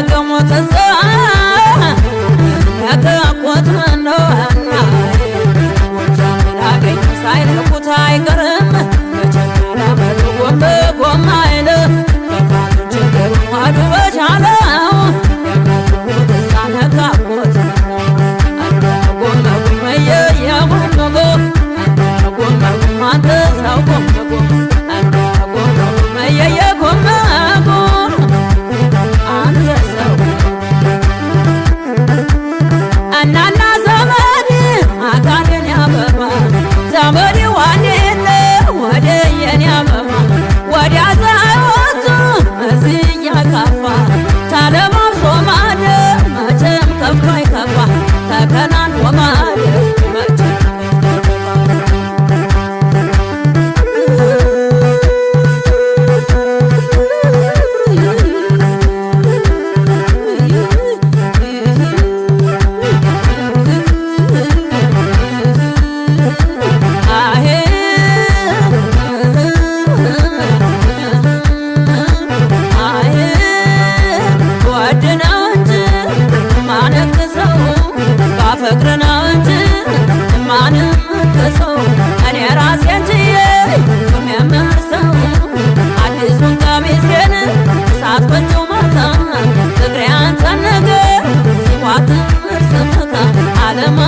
ገሞተዛ ያተቆት ነው ላገኝ ሳይለቁት አይቀርም በቸገራ መጥቆም በቆም አይለ በፋት ችግር ማዱ በቻለው የገሞተዛ ነካቆት ጎመ ጎመየ የጎመጎ ጎመ ጎማንተ ሰው ጎመጎ ጎመ ጎመየ የጎመጎ አንተ ሰው እናና ዘመድ አካሌን ያበባ ዘመድ ዋኔለ ወደ የኔ አበባ ወዲያ ዛዮቱ እዚህ ያካፋ ታለማብሶ ማደ መቼም ከፍቶ አይከፋ ተከናንቦ ማደ መቼም ፍቅርና እንጂ ማንም ተሰው እኔ ራሴን ችዬ የሚያመርሰው አዲሱን ቀሚሴን ሳትፈጭው ማታ ፍቅሬ አንተን ነገር ሲዋትር ስፍታ አለም